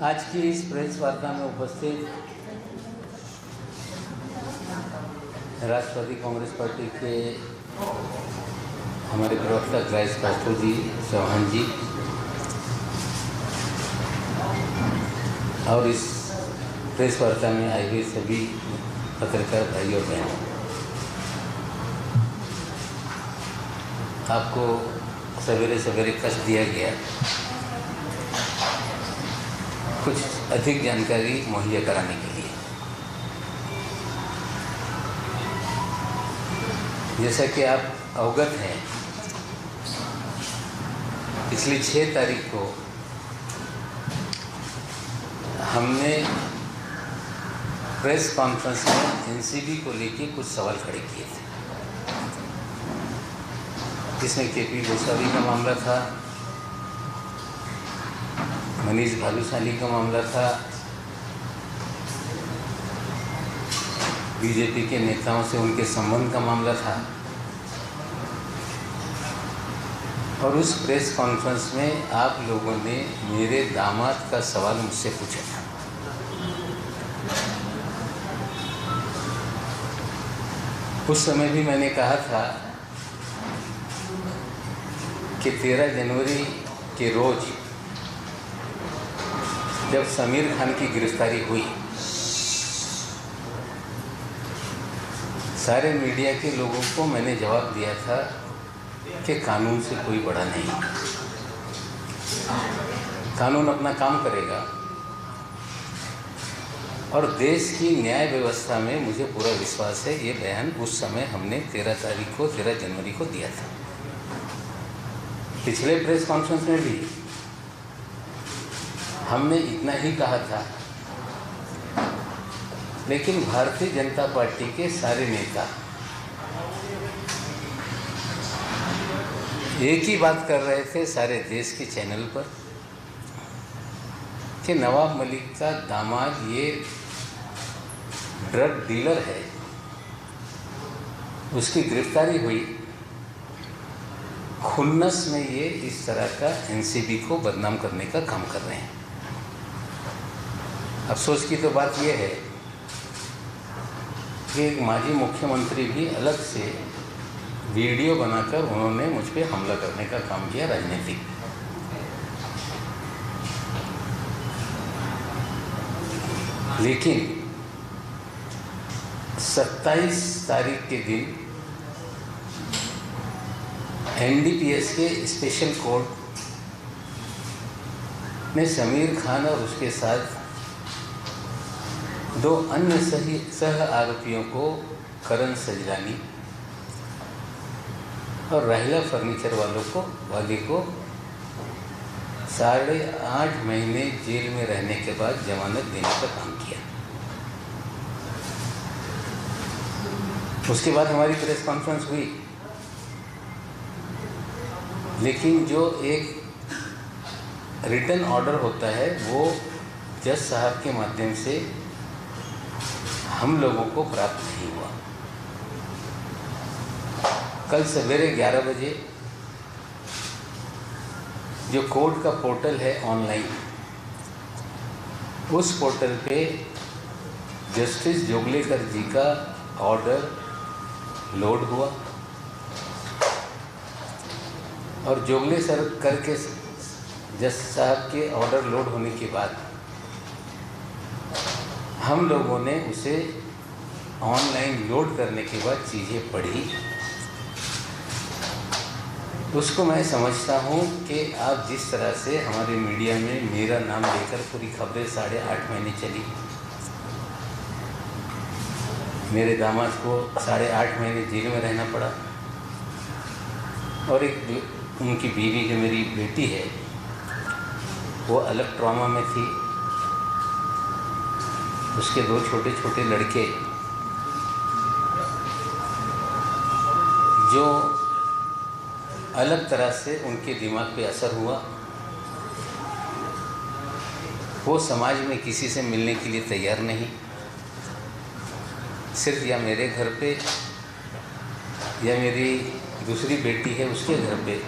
आज की इस प्रेस वार्ता में उपस्थित राष्ट्रवादी कांग्रेस पार्टी के हमारे प्रवक्ता ग्राइस कास्ट्रो जी, चौहान जी और इस प्रेस वार्ता में आए हुए सभी पत्रकार भाई और बहनों, आपको सवेरे सवेरे कष्ट दिया गया कुछ अधिक जानकारी मुहैया कराने के लिए। जैसा कि आप अवगत हैं, पिछली 6 तारीख को हमने प्रेस कॉन्फ्रेंस में एनसीबी को लेकर कुछ सवाल खड़े किए थे। इसमें केपी गोस्वामी का मामला था, मनीष भालूशाली का मामला था, बीजेपी के नेताओं से उनके संबंध का मामला था। और उस प्रेस कॉन्फ्रेंस में आप लोगों ने मेरे दामाद का सवाल मुझसे पूछा था। उस समय भी मैंने कहा था कि 13 जनवरी के रोज जब समीर खान की गिरफ्तारी हुई, सारे मीडिया के लोगों को मैंने जवाब दिया था कि कानून से कोई बड़ा नहीं, कानून अपना काम करेगा और देश की न्याय व्यवस्था में मुझे पूरा विश्वास है। ये बयान उस समय हमने 13 जनवरी को दिया था। पिछले प्रेस कॉन्फ्रेंस में भी हमने इतना ही कहा था, लेकिन भारतीय जनता पार्टी के सारे नेता एक ही बात कर रहे थे सारे देश के चैनल पर कि नवाब मलिक का दामाद ये ड्रग डीलर है, उसकी गिरफ्तारी हुई, खुन्नस में ये इस तरह का एनसीबी को बदनाम करने का काम कर रहे हैं। अफसोस की तो बात यह है कि एक माजी मुख्यमंत्री भी अलग से वीडियो बनाकर उन्होंने मुझ पे हमला करने का काम किया, राजनीतिक। लेकिन 27 तारीख के दिन एनडीपीएस के स्पेशल कोर्ट ने समीर खान और उसके साथ 2 अन्य सह आरोपियों को, करण सजरानी और राहिला फर्नीचर वाले को 8.5 महीने जेल में रहने के बाद जमानत देने का काम किया। उसके बाद हमारी प्रेस कॉन्फ्रेंस हुई, लेकिन जो एक रिटन ऑर्डर होता है वो जज साहब के माध्यम से हम लोगों को प्राप्त नहीं हुआ। कल सवेरे 11 बजे जो कोर्ट का पोर्टल है ऑनलाइन, उस पोर्टल पे जस्टिस जोगलेकर जी का ऑर्डर लोड हुआ और जोगले सर करके जज साहब के ऑर्डर लोड होने के बाद हम लोगों ने उसे ऑनलाइन लोड करने के बाद चीज़ें पढ़ी। उसको मैं समझता हूँ कि आप जिस तरह से हमारे मीडिया में मेरा नाम लेकर पूरी खबरें 8.5 महीने चली, मेरे दामाद को 8.5 महीने जेल में रहना पड़ा और एक उनकी बीवी जो मेरी बेटी है वो अलग ट्रॉमा में थी, उसके 2 छोटे छोटे लड़के जो अलग तरह से उनके दिमाग पे असर हुआ, वो समाज में किसी से मिलने के लिए तैयार नहीं, सिर्फ या मेरे घर पे या मेरी दूसरी बेटी है उसके घर पे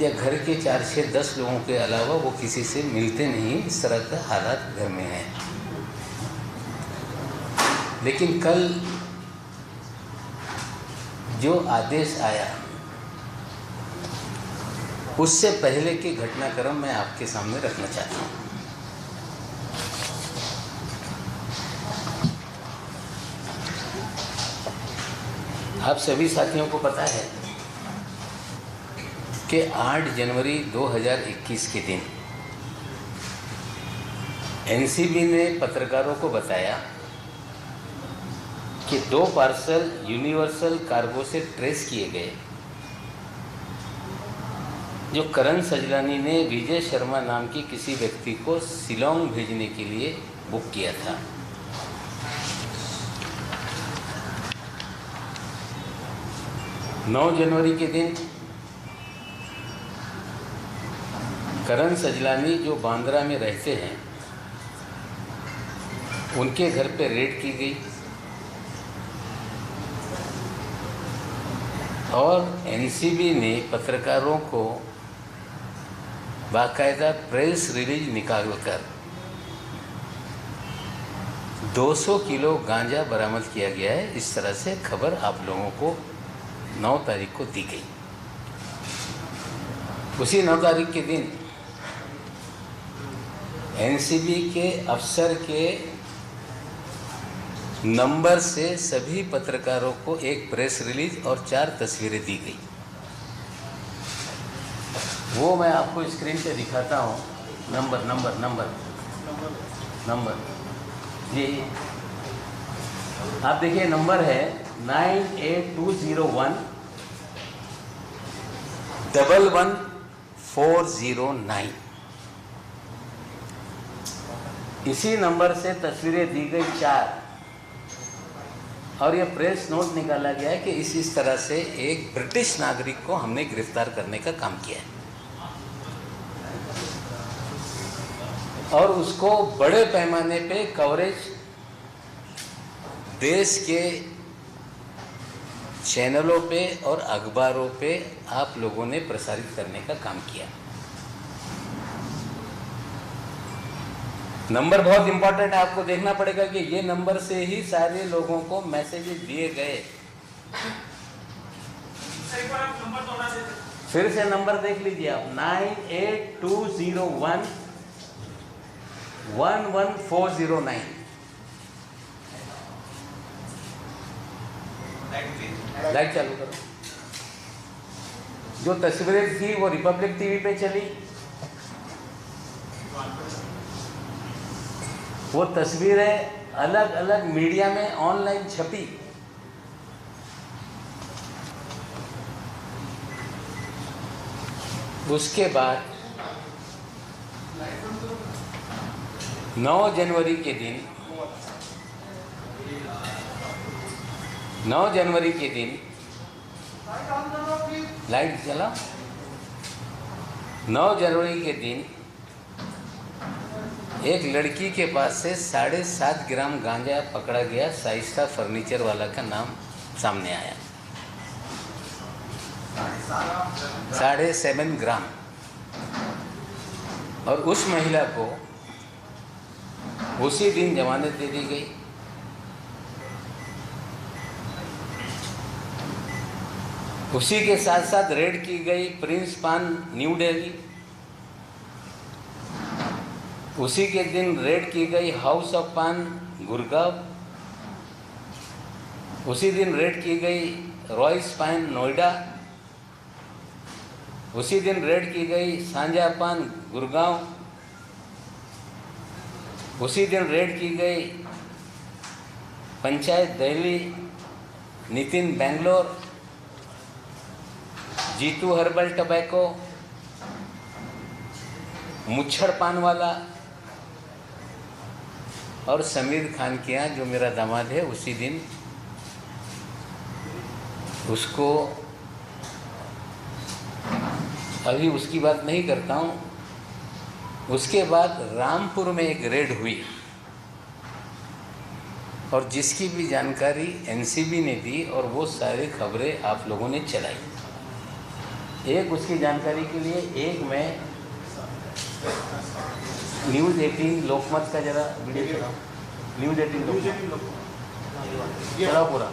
या घर के 4 से 10 लोगों के अलावा वो किसी से मिलते नहीं। इस तरह का हालात घर में है। लेकिन कल जो आदेश आया उससे पहले के घटनाक्रम मैं आपके सामने रखना चाहता हूँ। आप सभी साथियों को पता है कि 8 जनवरी 2021 के दिन एनसीबी ने पत्रकारों को बताया कि 2 पार्सल यूनिवर्सल कार्गो से ट्रेस किए गए, जो करण सजलानी ने विजय शर्मा नाम की किसी व्यक्ति को शिलोंग भेजने के लिए बुक किया था। नौ जनवरी के दिन करण सजलानी जो बांद्रा में रहते हैं, उनके घर पे रेड की गई और एनसीबी ने पत्रकारों को बाकायदा प्रेस रिलीज निकालकर 200 किलो गांजा बरामद किया गया है। इस तरह से खबर आप लोगों को 9 तारीख को दी गई। उसी 9 तारीख के दिन एनसीबी के अफसर के नंबर से सभी पत्रकारों को एक प्रेस रिलीज और 4 तस्वीरें दी गई। वो मैं आपको स्क्रीन पे दिखाता हूँ। नंबर ये आप देखिए, नंबर है 98201 11409। इसी नंबर से तस्वीरें दी गई 4 और यह प्रेस नोट निकाला गया है कि इस तरह से एक ब्रिटिश नागरिक को हमने गिरफ्तार करने का काम किया है और उसको बड़े पैमाने पे कवरेज देश के चैनलों पे और अखबारों पे आप लोगों ने प्रसारित करने का काम किया। नंबर बहुत इंपॉर्टेंट है, आपको देखना पड़ेगा कि ये नंबर से ही सारे लोगों को मैसेजेस दिए गए। फिर से नंबर देख लीजिए आप, 98201 11409। लाइट चालू करो। जो तस्वीरें थी वो रिपब्लिक टीवी पे चली। वो तस्वीरें अलग अलग मीडिया में ऑनलाइन छपी। उसके बाद 9 जनवरी के दिन लाइट चला। 9 जनवरी के दिन एक लड़की के पास से 7.5 ग्राम गांजा पकड़ा गया। साइस्ता फर्नीचर वाला का नाम सामने आया। 7.5 ग्राम। और उस महिला को उसी दिन जमानत दे दी गई। उसी के साथ साथ रेड की गई प्रिंस पान न्यू दिल्ली। उसी के दिन रेड की गई हाउस ऑफ पान गुड़गांव। उसी दिन रेड की गई रॉयस पान नोएडा। उसी दिन रेड की गई सांझा पान गुड़गांव। उसी दिन रेड की गई पंचायत दिल्ली, नितिन बेंगलोर, जीतू हर्बल टबैको, मुच्छड़ पान वाला और समीर खान के यहाँ जो मेरा दामाद है। उसी दिन उसको, अभी उसकी बात नहीं करता हूँ। उसके बाद रामपुर में एक रेड हुई और जिसकी भी जानकारी एनसीबी ने दी और वो सारी खबरें आप लोगों ने चलाई। एक उसकी जानकारी के लिए, एक मैं न्यूज़ 18 लोकमत का जरा वीडियो चलाओ। न्यूज़ 18 लोकमत चलाओ पूरा।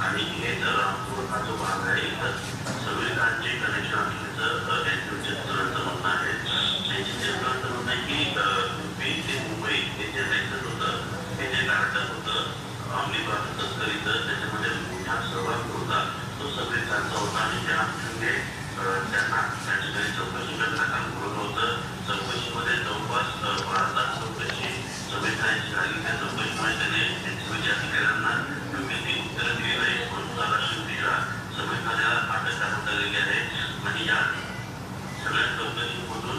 आणि हे रामपूर हा जो भाग आहे इथं सगळीकडचे कनेक्शन म्हणणं आहे त्यांचं म्हणणं आहे की मुंबई ते मुंबई हे जे लायसन होतं हे जे नाटक होतं अंमली तस्करीचं त्याच्यामध्ये मोठा सहभाग होता तो सगळीकडचा होता आणि त्या म्हणजे त्यांना त्या ठिकाणी चौकशी करण्यात बोलवलं होतं. चौकशीमध्ये जवळपास 12 तास चौकशी सगळीकडची झाली. त्या चौकशीमध्ये त्याने एनसीबीच्या अधिकाऱ्यांना उत्तरं दिली नाही म्हणून त्याला शिवतीला सगळीकडे अटक करण्यात आलेली आहे. आणि या सगळ्या चौकशीमधून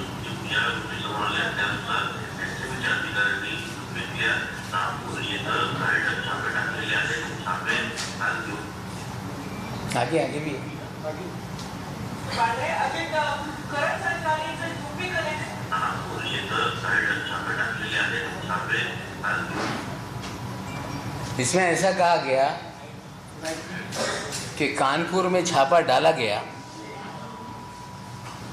ज्या गोष्टी समोर आल्या त्यानुसार एनसीबीच्या अधिकाऱ्यांनी मुंबईतल्या नागपूर इथं काही छापे टाकलेले आहेत. छापे आज घेऊन आगे आगे भी नागपूर इथं काही छापे टाकलेले आहेत. छापे आज घेऊन इसमें ऐसा कहा गया कि कानपुर में छापा डाला गया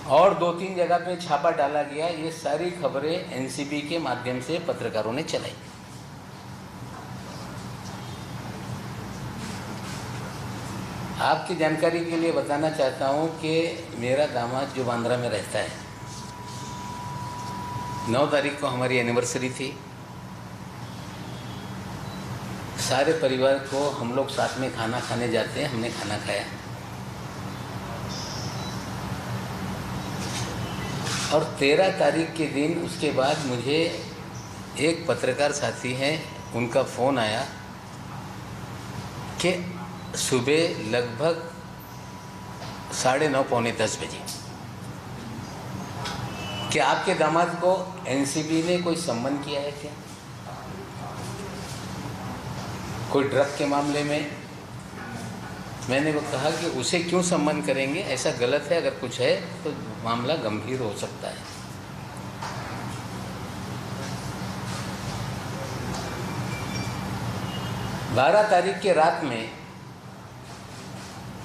और 2-3 जगह पे छापा डाला गया। ये सारी खबरें एनसीबी के माध्यम से पत्रकारों ने चलाई। आपकी जानकारी के लिए बताना चाहता हूँ कि मेरा दामाद जो बांद्रा में रहता है, 9 तारीख को हमारी एनिवर्सरी थी। सारे परिवार को हम लोग साथ में खाना खाने जाते हैं, हमने खाना खाया और 13 तारीख के दिन उसके बाद मुझे एक पत्रकार साथी हैं, उनका फ़ोन आया कि सुबह लगभग 9:30 पौने 10 बजे कि आपके दामाद को एनसीबी ने कोई सम्मन किया है क्या, कोई ड्रग के मामले में। मैंने वो कहा कि उसे क्यों सम्मन करेंगे, ऐसा गलत है, अगर कुछ है तो मामला गंभीर हो सकता है। बारह तारीख के रात में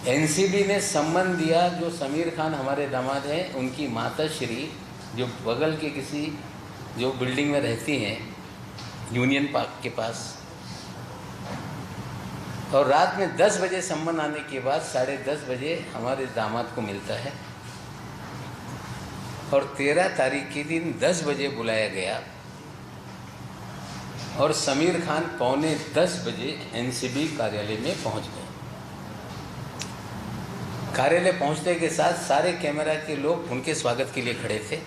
एनसीबी ने सम्मन दिया। जो समीर खान हमारे दामाद हैं, उनकी माता श्री जो बगल के किसी जो बिल्डिंग में रहती हैं यूनियन पार्क के पास, और रात में 10 बजे सम्मन आने के बाद 10:30 बजे हमारे दामाद को मिलता है और 13 तारीख के दिन 10 बजे बुलाया गया और समीर खान 9:45 बजे एनसीबी कार्यालय में पहुंच गए। कार्यालय पहुंचने के साथ सारे कैमरा के लोग उनके स्वागत के लिए खड़े थे।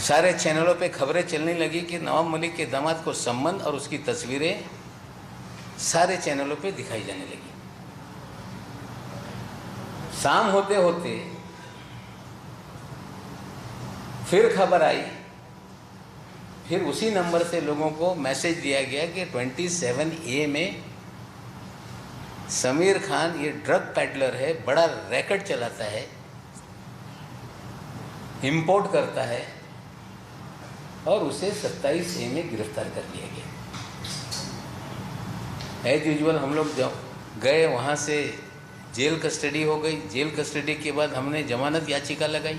सारे चैनलों पे खबरें चलने लगी कि नवाब मलिक के दामाद को सम्मन और उसकी तस्वीरें सारे चैनलों पे दिखाई जाने लगी। शाम होते होते फिर खबर आई, फिर उसी नंबर से लोगों को मैसेज दिया गया कि 27A में समीर खान ये ड्रग पैडलर है, बड़ा रैकेट चलाता है, इंपोर्ट करता है और उसे 27A में गिरफ्तार कर लिया गया। एज यूजुअल हम लोग जब गए वहाँ से जेल कस्टडी हो गई। जेल कस्टडी के बाद हमने जमानत याचिका लगाई,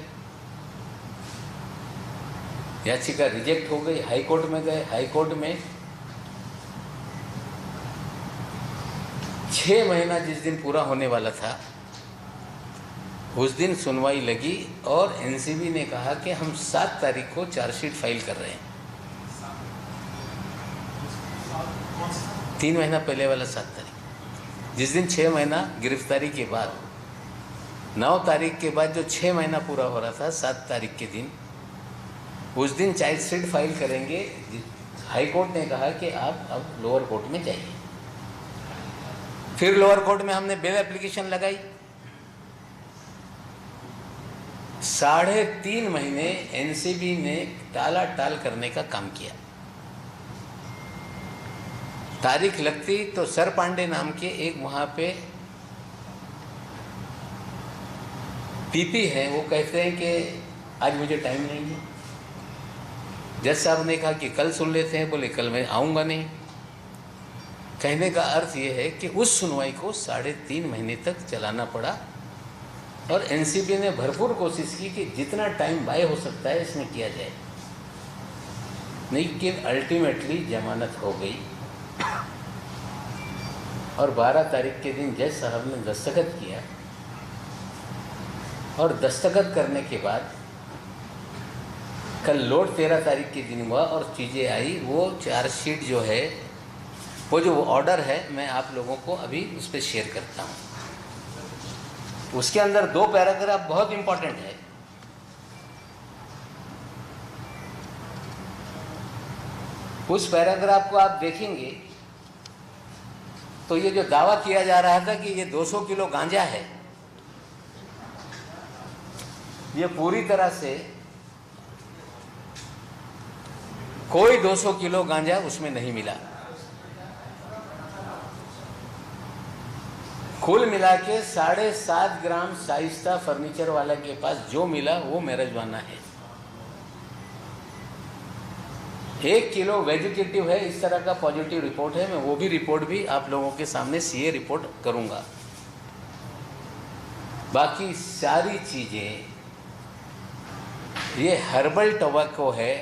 याचिका रिजेक्ट हो गई। हाई कोर्ट में गए, हाई कोर्ट में 6 महीना जिस दिन पूरा होने वाला था उस दिन सुनवाई लगी और एनसीबी ने कहा कि हम 7 तारीख को चार्जशीट फाइल कर रहे हैं। 3 महीना पहले वाला 7 तारीख, जिस दिन 6 महीना गिरफ्तारी के बाद, 9 तारीख के बाद जो 6 महीना पूरा हो रहा था, 7 तारीख के दिन, उस दिन चार्जशीट फाइल करेंगे। हाई कोर्ट ने कहा कि आप अब लोअर कोर्ट में जाइए। फिर लोअर कोर्ट में हमने बेल एप्लीकेशन लगाई। 3.5 महीने एनसीबी ने टाल करने का काम किया। तारीख लगती तो सर पांडे नाम के एक वहाँ पे पीपी है, वो कहते हैं कि आज मुझे टाइम नहीं है। जज साहब ने कहा कि कल सुन लेते हैं, बोले कल मैं आऊँगा नहीं। कहने का अर्थ ये है कि उस सुनवाई को 3.5 महीने तक चलाना पड़ा और एनसीबी ने भरपूर कोशिश की कि जितना टाइम बाय हो सकता है इसमें किया जाए, लेकिन अल्टीमेटली जमानत हो गई और 12 तारीख के दिन जज साहब ने दस्तखत किया और दस्तखत करने के बाद कल लोड 13 तारीख के दिन हुआ और चीज़ें आई। वो चार्जशीट जो है, वो जो ऑर्डर है, मैं आप लोगों को अभी उस पर शेयर करता हूँ। उसके अंदर 2 पैराग्राफ बहुत इंपॉर्टेंट है। उस पैराग्राफ को आप देखेंगे तो ये जो दावा किया जा रहा था कि ये 200 किलो गांजा है, ये पूरी तरह से कोई 200 किलो गांजा उसमें नहीं मिला। कुल मिला के 7.5 ग्राम शाइस्ता फर्नीचर वाला के पास जो मिला वो मैरिजुआना है। 1 किलो वेजिटेटिव है, इस तरह का पॉजिटिव रिपोर्ट है। मैं वो भी रिपोर्ट भी आप लोगों के सामने सीए रिपोर्ट करूंगा। बाकी सारी चीज़ें, ये हर्बल टोबैको है,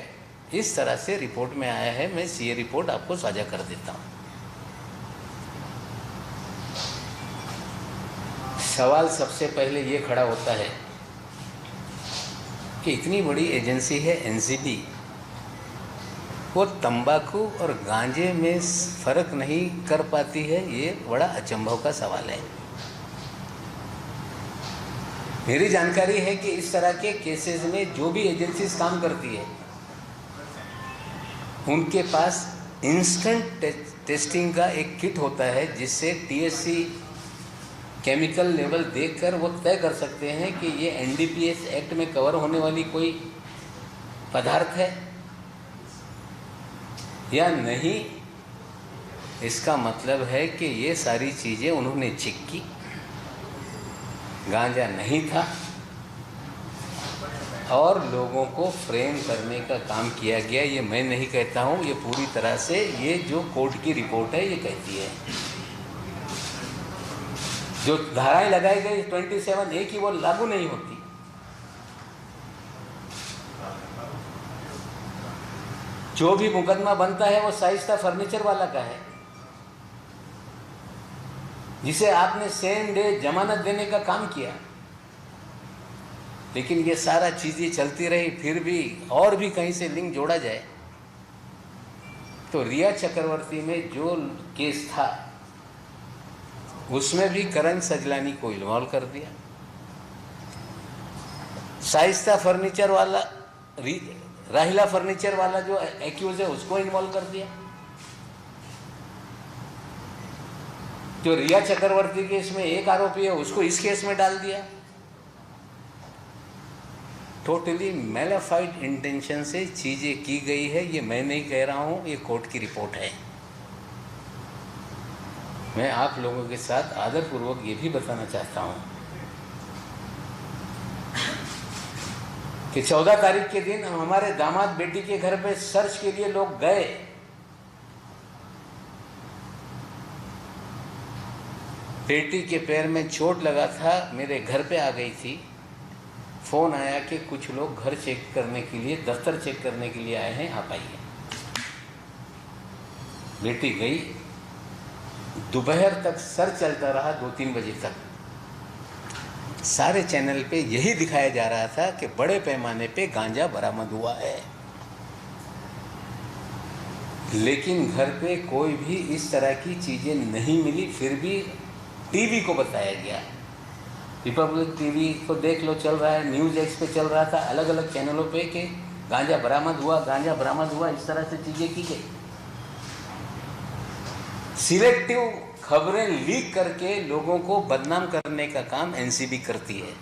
इस तरह से रिपोर्ट में आया है। मैं सीए रिपोर्ट आपको साझा कर देता हूँ। सवाल सबसे पहले ये खड़ा होता है कि इतनी बड़ी एजेंसी है एनसीबी, वो तंबाकू और गांजे में फ़र्क नहीं कर पाती है। ये बड़ा अचंभव का सवाल है। मेरी जानकारी है कि इस तरह के केसेस में जो भी एजेंसीज काम करती है, उनके पास इंस्टेंट टेस्टिंग का एक किट होता है, जिससे टीएचसी केमिकल लेवल देखकर वो तय कर सकते हैं कि ये एनडीपीएस एक्ट में कवर होने वाली कोई पदार्थ है या नहीं। इसका मतलब है कि ये सारी चीज़ें उन्होंने चेक की, गांजा नहीं था और लोगों को फ्रेम करने का काम किया गया। ये मैं नहीं कहता हूँ, ये पूरी तरह से ये जो कोर्ट की रिपोर्ट है ये कहती है। जो धाराएं लगाई गई 27A की, वो लागू नहीं होती। जो भी मुकदमा बनता है वो शाइस्ता फर्नीचर वाला का है, जिसे आपने सेम डे जमानत देने का काम किया। लेकिन ये सारा चीज़ें चलती रही, फिर भी और भी कहीं से लिंक जोड़ा जाए तो रिया चक्रवर्ती में जो केस था उसमें भी करण सजलानी को इन्वॉल्व कर दिया। शाइस्ता फर्नीचर वाला, राहिला फर्नीचर वाला जो एक्यूज है उसको इन्वॉल्व कर दिया। जो रिया चक्रवर्ती केस में एक आरोपी है उसको इस केस में डाल दिया। टोटली मैलिफाइड इंटेंशन से चीज़ें की गई है। ये मैं नहीं कह रहा हूँ, ये कोर्ट की रिपोर्ट है। मैं आप लोगों के साथ आदरपूर्वक ये भी बताना चाहता हूँ कि 14 तारीख के दिन हमारे दामाद बेटी के घर पे सर्च के लिए लोग गए। बेटी के पैर में चोट लगा था, मेरे घर पे आ गई थी। फ़ोन आया कि कुछ लोग घर चेक करने के लिए, दफ्तर चेक करने के लिए आए हैं, आप आइए। बेटी गई। दोपहर तक सर्च चलता रहा, 2-3 बजे तक। सारे चैनल पे यही दिखाया जा रहा था कि बड़े पैमाने पे गांजा बरामद हुआ है, लेकिन घर पे कोई भी इस तरह की चीज़ें नहीं मिली। फिर भी टीवी को बताया गया, रिपब्लिक टीवी को देख लो, चल रहा है, न्यूज़ एक्स पे चल रहा था, अलग अलग चैनलों पे कि गांजा बरामद हुआ, गांजा बरामद हुआ, इस तरह से चीज़ें की गई। सिलेक्टिव खबरें लीक करके लोगों को बदनाम करने का काम एनसीबी करती है।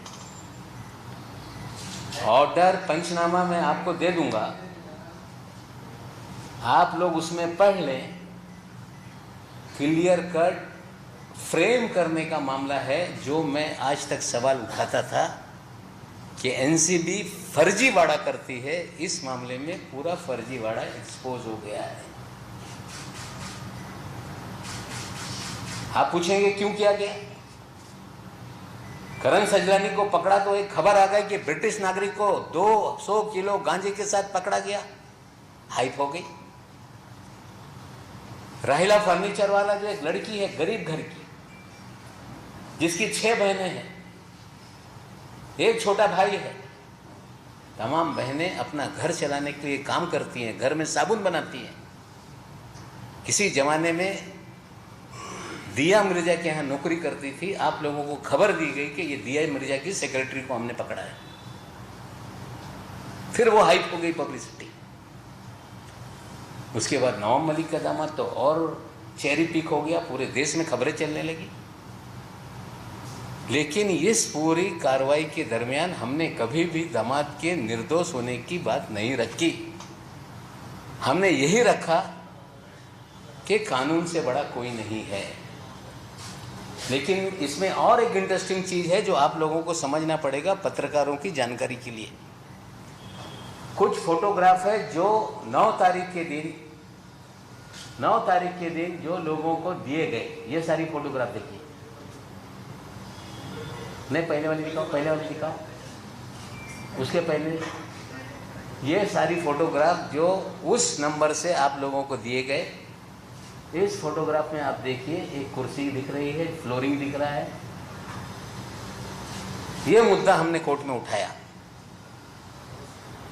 ऑर्डर पंचनामा मैं आपको दे दूंगा, आप लोग उसमें पढ़ लें। क्लियर कट फ्रेम करने का मामला है। जो मैं आज तक सवाल उठाता था कि एनसीबी फर्जीवाड़ा करती है, इस मामले में पूरा फर्जीवाड़ा एक्सपोज हो गया है। आप पूछेंगे क्यों किया गया? करण सजलानी को पकड़ा तो एक खबर आ गई कि ब्रिटिश नागरिक को 200 किलो गांजे के साथ पकड़ा गया, हाइप हो गई। राहिला फर्नीचर वाला जो एक लड़की है गरीब घर की, जिसकी 6 बहनें हैं, एक छोटा भाई है, तमाम बहनें अपना घर चलाने के लिए काम करती हैं, घर में साबुन बनाती हैं। किसी जमाने में दिया मिर्जा के यहाँ नौकरी करती थी, आप लोगों को खबर दी गई कि ये दिया मिर्जा की सेक्रेटरी को हमने पकड़ा है। फिर वो हाइप हो गई पब्लिसिटी। उसके बाद नवाब मलिक का दामाद तो और चेरी पिक हो गया, पूरे देश में खबरें चलने लगी। लेकिन इस पूरी कार्रवाई के दरमियान हमने कभी भी दामाद के निर्दोष होने की बात नहीं रखी। हमने यही रखा कि कानून से बड़ा कोई नहीं है। लेकिन इसमें और एक इंटरेस्टिंग चीज़ है जो आप लोगों को समझना पड़ेगा पत्रकारों की जानकारी के लिए। कुछ फोटोग्राफ है जो 9 तारीख के दिन जो लोगों को दिए गए, ये सारी फोटोग्राफ देखिए। नहीं, पहले वाली दिखाओ, उसके पहले ये सारी फोटोग्राफ जो उस नंबर से आप लोगों को दिए गए। इस फोटोग्राफ में आप देखिए, एक कुर्सी दिख रही है, फ्लोरिंग दिख रहा है। ये मुद्दा हमने कोर्ट में उठाया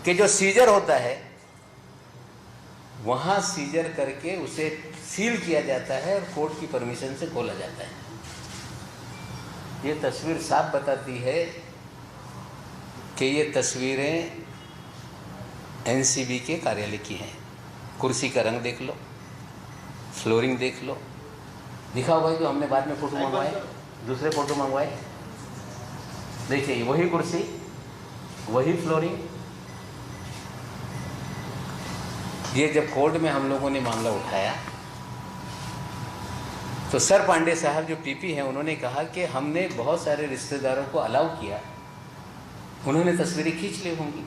कि जो सीजर होता है वहां सीजर करके उसे सील किया जाता है और कोर्ट की परमिशन से खोला जाता है। ये तस्वीर साफ बताती है कि ये तस्वीरें एनसीबी के कार्यालय की हैं। कुर्सी का रंग देख लो, फ्लोरिंग देख लो। दिखाओ भाई, तो हमने बाद में फोटो मंगवाए, दूसरे फोटो मंगवाए। देखिए, वही कुर्सी, वही फ्लोरिंग। ये जब कोर्ट में हम लोगों ने मामला उठाया तो सर पांडे साहब जो पीपी हैं, उन्होंने कहा कि हमने बहुत सारे रिश्तेदारों को अलाउ किया, उन्होंने तस्वीरें खींच ली होंगी।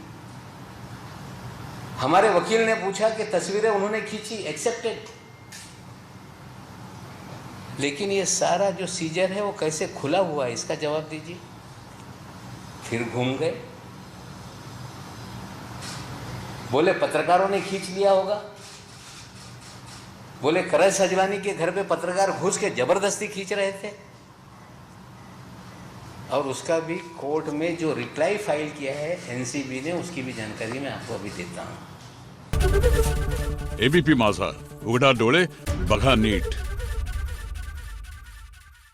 हमारे वकील ने पूछा कि तस्वीरें उन्होंने खींची, एक्सेप्टेड। लेकिन ये सारा जो सीजर है वो कैसे खुला हुआ है, इसका जवाब दीजिए। फिर घूम गए, बोले पत्रकारों ने खींच लिया होगा। बोले करण सजलानी के घर पे पत्रकार घुस के जबरदस्ती खींच रहे थे। और उसका भी कोर्ट में जो रिप्लाई फाइल किया है एनसीबी ने, उसकी भी जानकारी मैं आपको अभी देता हूं। एबीपी माझा, उघडा डोळे बघा नीट।